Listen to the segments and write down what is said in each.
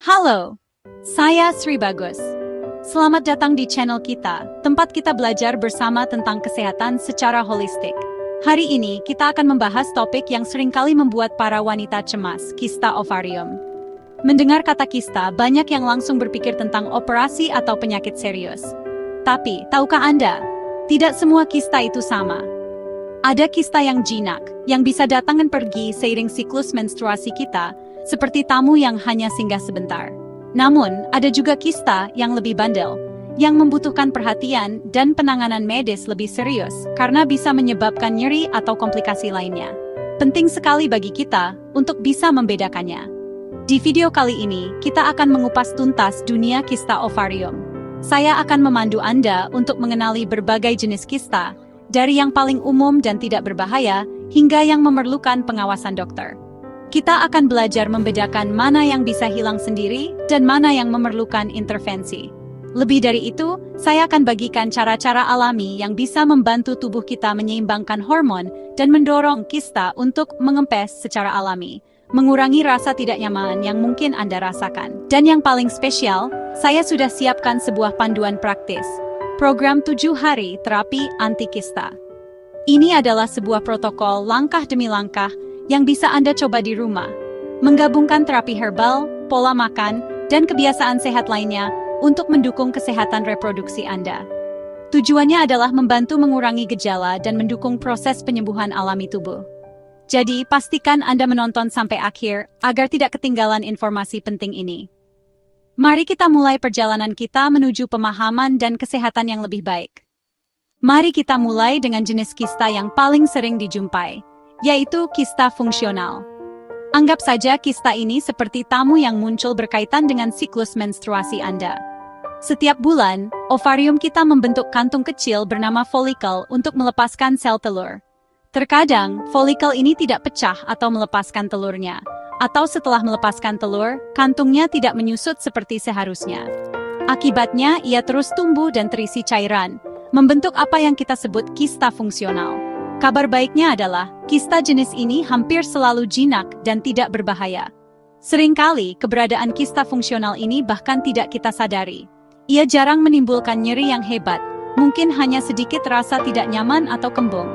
Halo, saya Sri Bagus. Selamat datang di channel kita, tempat kita belajar bersama tentang kesehatan secara holistik. Hari ini kita akan membahas topik yang seringkali membuat para wanita cemas, kista ovarium. Mendengar kata kista, banyak yang langsung berpikir tentang operasi atau penyakit serius. Tapi, tahukah Anda, tidak semua kista itu sama. Ada kista yang jinak, yang bisa datang dan pergi seiring siklus menstruasi kita, seperti tamu yang hanya singgah sebentar. Namun, ada juga kista yang lebih bandel, yang membutuhkan perhatian dan penanganan medis lebih serius karena bisa menyebabkan nyeri atau komplikasi lainnya. Penting sekali bagi kita untuk bisa membedakannya. Di video kali ini, kita akan mengupas tuntas dunia kista ovarium. Saya akan memandu Anda untuk mengenali berbagai jenis kista, dari yang paling umum dan tidak berbahaya, hingga yang memerlukan pengawasan dokter. Kita akan belajar membedakan mana yang bisa hilang sendiri dan mana yang memerlukan intervensi. Lebih dari itu, saya akan bagikan cara-cara alami yang bisa membantu tubuh kita menyeimbangkan hormon dan mendorong kista untuk mengempes secara alami, mengurangi rasa tidak nyaman yang mungkin Anda rasakan. Dan yang paling spesial, saya sudah siapkan sebuah panduan praktis, program 7 hari terapi anti kista. Ini adalah sebuah protokol langkah demi langkah yang bisa Anda coba di rumah, menggabungkan terapi herbal, pola makan, dan kebiasaan sehat lainnya untuk mendukung kesehatan reproduksi Anda. Tujuannya adalah membantu mengurangi gejala dan mendukung proses penyembuhan alami tubuh. Jadi, pastikan Anda menonton sampai akhir agar tidak ketinggalan informasi penting ini. Mari kita mulai perjalanan kita menuju pemahaman dan kesehatan yang lebih baik. Mari kita mulai dengan jenis kista yang paling sering dijumpai, yaitu kista fungsional. Anggap saja kista ini seperti tamu yang muncul berkaitan dengan siklus menstruasi Anda. Setiap bulan, ovarium kita membentuk kantung kecil bernama folikel untuk melepaskan sel telur. Terkadang, folikel ini tidak pecah atau melepaskan telurnya, atau setelah melepaskan telur, kantungnya tidak menyusut seperti seharusnya. Akibatnya, ia terus tumbuh dan terisi cairan, membentuk apa yang kita sebut kista fungsional. Kabar baiknya adalah, kista jenis ini hampir selalu jinak dan tidak berbahaya. Seringkali, keberadaan kista fungsional ini bahkan tidak kita sadari. Ia jarang menimbulkan nyeri yang hebat, mungkin hanya sedikit rasa tidak nyaman atau kembung.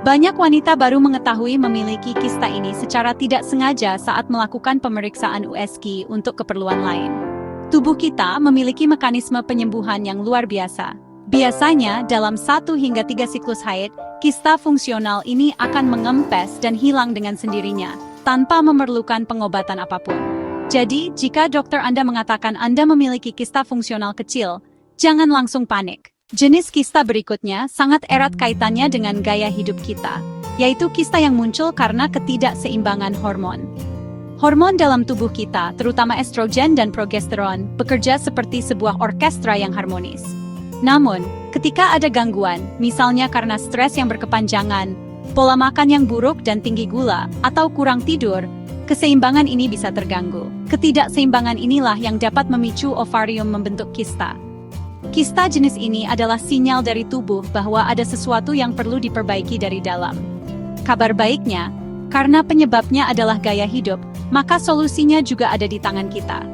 Banyak wanita baru mengetahui memiliki kista ini secara tidak sengaja saat melakukan pemeriksaan USG untuk keperluan lain. Tubuh kita memiliki mekanisme penyembuhan yang luar biasa. Biasanya, dalam 1 hingga 3 siklus haid, kista fungsional ini akan mengempes dan hilang dengan sendirinya, tanpa memerlukan pengobatan apapun. Jadi, jika dokter Anda mengatakan Anda memiliki kista fungsional kecil, jangan langsung panik. Jenis kista berikutnya sangat erat kaitannya dengan gaya hidup kita, yaitu kista yang muncul karena ketidakseimbangan hormon. Hormon dalam tubuh kita, terutama estrogen dan progesteron, bekerja seperti sebuah orkestra yang harmonis. Namun, ketika ada gangguan, misalnya karena stres yang berkepanjangan, pola makan yang buruk dan tinggi gula, atau kurang tidur, keseimbangan ini bisa terganggu. Ketidakseimbangan inilah yang dapat memicu ovarium membentuk kista. Kista jenis ini adalah sinyal dari tubuh bahwa ada sesuatu yang perlu diperbaiki dari dalam. Kabar baiknya, karena penyebabnya adalah gaya hidup, maka solusinya juga ada di tangan kita.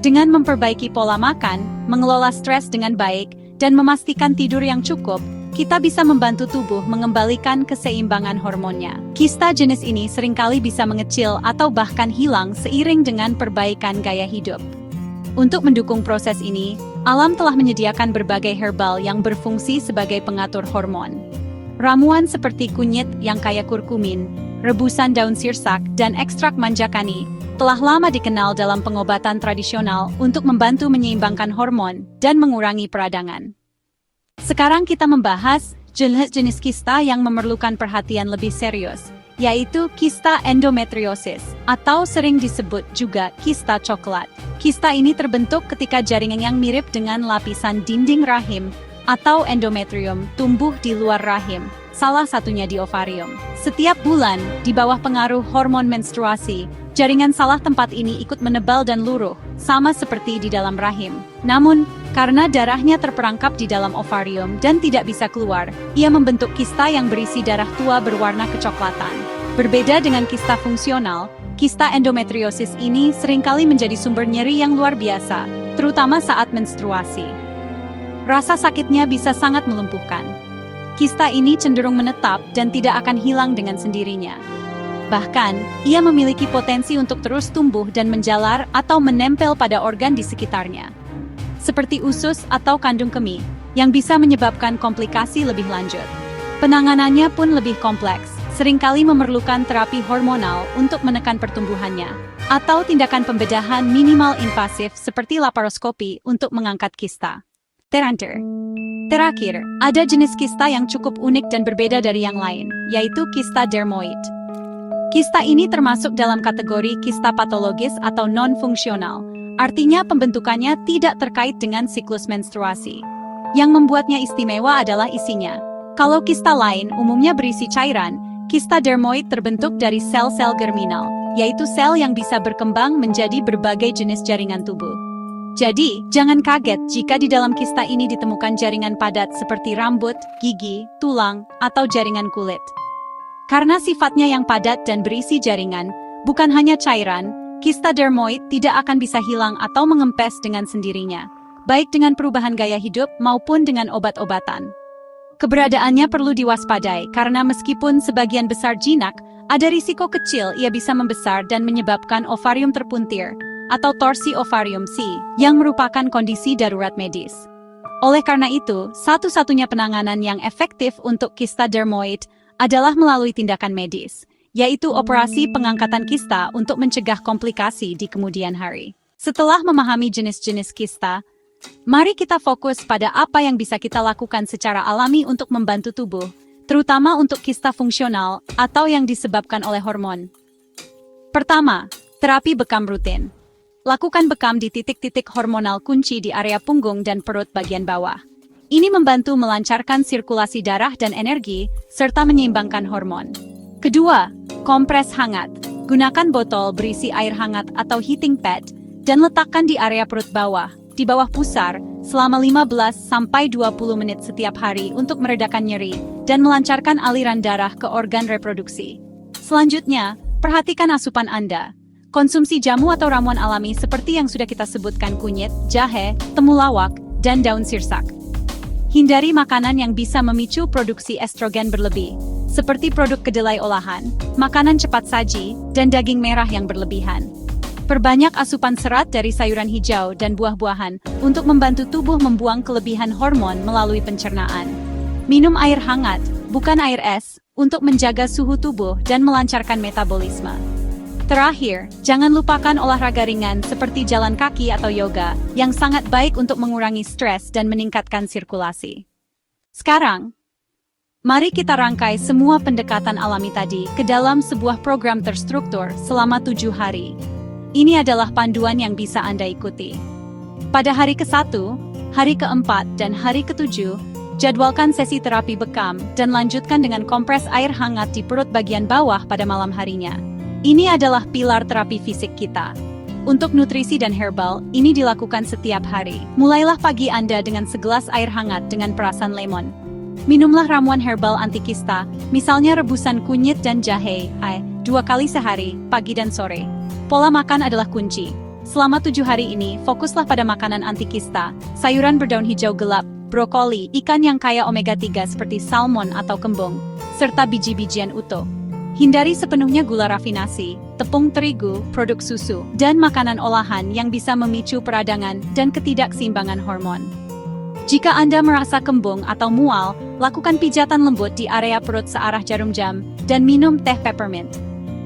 Dengan memperbaiki pola makan, mengelola stres dengan baik, dan memastikan tidur yang cukup, kita bisa membantu tubuh mengembalikan keseimbangan hormonnya. Kista jenis ini seringkali bisa mengecil atau bahkan hilang seiring dengan perbaikan gaya hidup. Untuk mendukung proses ini, alam telah menyediakan berbagai herbal yang berfungsi sebagai pengatur hormon. Ramuan seperti kunyit yang kaya kurkumin, rebusan daun sirsak, dan ekstrak manjakani telah lama dikenal dalam pengobatan tradisional untuk membantu menyeimbangkan hormon dan mengurangi peradangan. Sekarang kita membahas jenis-jenis kista yang memerlukan perhatian lebih serius, yaitu kista endometriosis, atau sering disebut juga kista coklat. Kista ini terbentuk ketika jaringan yang mirip dengan lapisan dinding rahim atau endometrium tumbuh di luar rahim, salah satunya di ovarium. Setiap bulan, di bawah pengaruh hormon menstruasi, jaringan salah tempat ini ikut menebal dan luruh, sama seperti di dalam rahim. Namun, karena darahnya terperangkap di dalam ovarium dan tidak bisa keluar, ia membentuk kista yang berisi darah tua berwarna kecoklatan. Berbeda dengan kista fungsional, kista endometriosis ini seringkali menjadi sumber nyeri yang luar biasa, terutama saat menstruasi. Rasa sakitnya bisa sangat melumpuhkan. Kista ini cenderung menetap dan tidak akan hilang dengan sendirinya. Bahkan, ia memiliki potensi untuk terus tumbuh dan menjalar atau menempel pada organ di sekitarnya, seperti usus atau kandung kemih, yang bisa menyebabkan komplikasi lebih lanjut. Penanganannya pun lebih kompleks, seringkali memerlukan terapi hormonal untuk menekan pertumbuhannya, atau tindakan pembedahan minimal invasif seperti laparoskopi untuk mengangkat kista. Terakhir, ada jenis kista yang cukup unik dan berbeda dari yang lain, yaitu kista dermoid. Kista ini termasuk dalam kategori kista patologis atau non-fungsional, artinya pembentukannya tidak terkait dengan siklus menstruasi. Yang membuatnya istimewa adalah isinya. Kalau kista lain umumnya berisi cairan, kista dermoid terbentuk dari sel-sel germinal, yaitu sel yang bisa berkembang menjadi berbagai jenis jaringan tubuh. Jadi, jangan kaget jika di dalam kista ini ditemukan jaringan padat seperti rambut, gigi, tulang, atau jaringan kulit. Karena sifatnya yang padat dan berisi jaringan, bukan hanya cairan, kista dermoid tidak akan bisa hilang atau mengempes dengan sendirinya, baik dengan perubahan gaya hidup maupun dengan obat-obatan. Keberadaannya perlu diwaspadai karena meskipun sebagian besar jinak, ada risiko kecil ia bisa membesar dan menyebabkan ovarium terpuntir, atau torsi ovarium C, yang merupakan kondisi darurat medis. Oleh karena itu, satu-satunya penanganan yang efektif untuk kista dermoid adalah melalui tindakan medis, yaitu operasi pengangkatan kista untuk mencegah komplikasi di kemudian hari. Setelah memahami jenis-jenis kista, mari kita fokus pada apa yang bisa kita lakukan secara alami untuk membantu tubuh, terutama untuk kista fungsional atau yang disebabkan oleh hormon. Pertama, terapi bekam rutin. Lakukan bekam di titik-titik hormonal kunci di area punggung dan perut bagian bawah. Ini membantu melancarkan sirkulasi darah dan energi, serta menyeimbangkan hormon. Kedua, kompres hangat. Gunakan botol berisi air hangat atau heating pad, dan letakkan di area perut bawah, di bawah pusar, selama 15-20 menit setiap hari untuk meredakan nyeri dan melancarkan aliran darah ke organ reproduksi. Selanjutnya, perhatikan asupan Anda. Konsumsi jamu atau ramuan alami seperti yang sudah kita sebutkan kunyit, jahe, temulawak, dan daun sirsak. Hindari makanan yang bisa memicu produksi estrogen berlebih, seperti produk kedelai olahan, makanan cepat saji, dan daging merah yang berlebihan. Perbanyak asupan serat dari sayuran hijau dan buah-buahan untuk membantu tubuh membuang kelebihan hormon melalui pencernaan. Minum air hangat, bukan air es, untuk menjaga suhu tubuh dan melancarkan metabolisme. Terakhir, jangan lupakan olahraga ringan seperti jalan kaki atau yoga, yang sangat baik untuk mengurangi stres dan meningkatkan sirkulasi. Sekarang, mari kita rangkai semua pendekatan alami tadi ke dalam sebuah program terstruktur selama 7 hari. Ini adalah panduan yang bisa Anda ikuti. Pada hari ke-1, hari ke-4, dan hari ke-7, jadwalkan sesi terapi bekam dan lanjutkan dengan kompres air hangat di perut bagian bawah pada malam harinya. Ini adalah pilar terapi fisik kita. Untuk nutrisi dan herbal, ini dilakukan setiap hari. Mulailah pagi Anda dengan segelas air hangat dengan perasan lemon. Minumlah ramuan herbal anti kista, misalnya rebusan kunyit dan jahe, 2 kali sehari, pagi dan sore. Pola makan adalah kunci. Selama 7 hari ini, fokuslah pada makanan anti kista, sayuran berdaun hijau gelap, brokoli, ikan yang kaya omega 3 seperti salmon atau kembung, serta biji-bijian utuh. Hindari sepenuhnya gula rafinasi, tepung terigu, produk susu, dan makanan olahan yang bisa memicu peradangan dan ketidakseimbangan hormon. Jika Anda merasa kembung atau mual, lakukan pijatan lembut di area perut searah jarum jam, dan minum teh peppermint.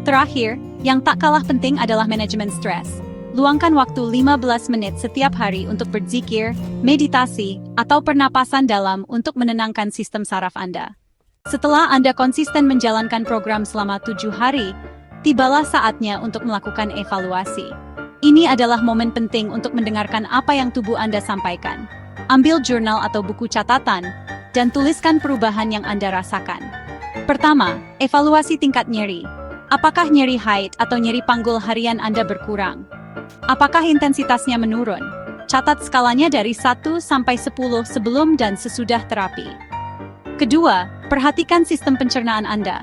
Terakhir, yang tak kalah penting adalah manajemen stres. Luangkan waktu 15 menit setiap hari untuk berzikir, meditasi, atau pernapasan dalam untuk menenangkan sistem saraf Anda. Setelah Anda konsisten menjalankan program selama 7 hari, tibalah saatnya untuk melakukan evaluasi. Ini adalah momen penting untuk mendengarkan apa yang tubuh Anda sampaikan. Ambil jurnal atau buku catatan, dan tuliskan perubahan yang Anda rasakan. Pertama, evaluasi tingkat nyeri. Apakah nyeri haid atau nyeri panggul harian Anda berkurang? Apakah intensitasnya menurun? Catat skalanya dari 1 sampai 10 sebelum dan sesudah terapi. Kedua, perhatikan sistem pencernaan Anda.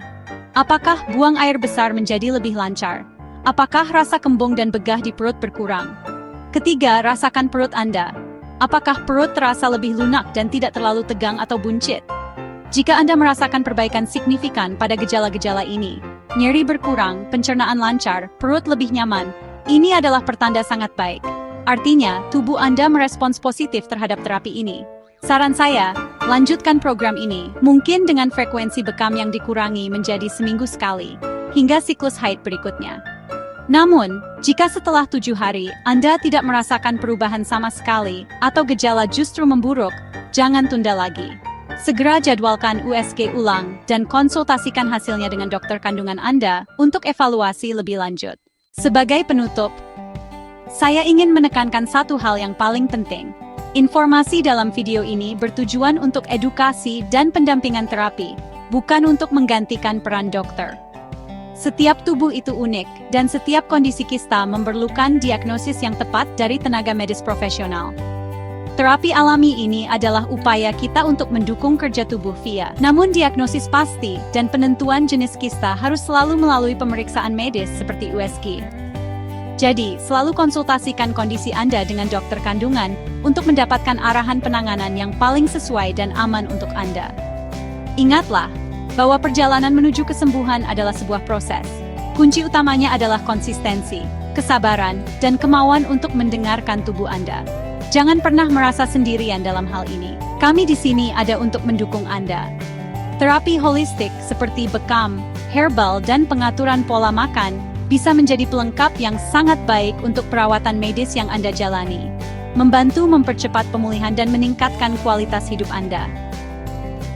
Apakah buang air besar menjadi lebih lancar? Apakah rasa kembung dan begah di perut berkurang? Ketiga, rasakan perut Anda. Apakah perut terasa lebih lunak dan tidak terlalu tegang atau buncit? Jika Anda merasakan perbaikan signifikan pada gejala-gejala ini, nyeri berkurang, pencernaan lancar, perut lebih nyaman, ini adalah pertanda sangat baik. Artinya, tubuh Anda merespons positif terhadap terapi ini. Saran saya, lanjutkan program ini, mungkin dengan frekuensi bekam yang dikurangi menjadi seminggu sekali, hingga siklus haid berikutnya. Namun, jika setelah 7 hari Anda tidak merasakan perubahan sama sekali, atau gejala justru memburuk, jangan tunda lagi. Segera jadwalkan USG ulang dan konsultasikan hasilnya dengan dokter kandungan Anda untuk evaluasi lebih lanjut. Sebagai penutup, saya ingin menekankan satu hal yang paling penting. Informasi dalam video ini bertujuan untuk edukasi dan pendampingan terapi, bukan untuk menggantikan peran dokter. Setiap tubuh itu unik, dan setiap kondisi kista memerlukan diagnosis yang tepat dari tenaga medis profesional. Terapi alami ini adalah upaya kita untuk mendukung kerja tubuh via. Namun diagnosis pasti dan penentuan jenis kista harus selalu melalui pemeriksaan medis seperti USG. Jadi, selalu konsultasikan kondisi Anda dengan dokter kandungan untuk mendapatkan arahan penanganan yang paling sesuai dan aman untuk Anda. Ingatlah, bahwa perjalanan menuju kesembuhan adalah sebuah proses. Kunci utamanya adalah konsistensi, kesabaran, dan kemauan untuk mendengarkan tubuh Anda. Jangan pernah merasa sendirian dalam hal ini. Kami di sini ada untuk mendukung Anda. Terapi holistik seperti bekam, herbal, dan pengaturan pola makan bisa menjadi pelengkap yang sangat baik untuk perawatan medis yang Anda jalani, membantu mempercepat pemulihan dan meningkatkan kualitas hidup Anda.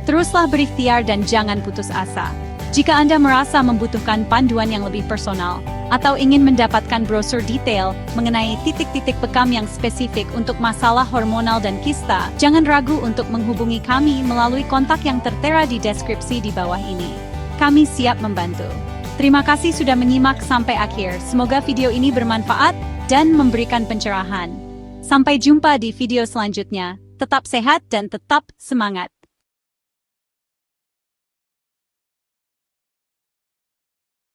Teruslah berikhtiar dan jangan putus asa. Jika Anda merasa membutuhkan panduan yang lebih personal, atau ingin mendapatkan brosur detail mengenai titik-titik bekam yang spesifik untuk masalah hormonal dan kista, jangan ragu untuk menghubungi kami melalui kontak yang tertera di deskripsi di bawah ini. Kami siap membantu. Terima kasih sudah menyimak sampai akhir. Semoga video ini bermanfaat dan memberikan pencerahan. Sampai jumpa di video selanjutnya. Tetap sehat dan tetap semangat.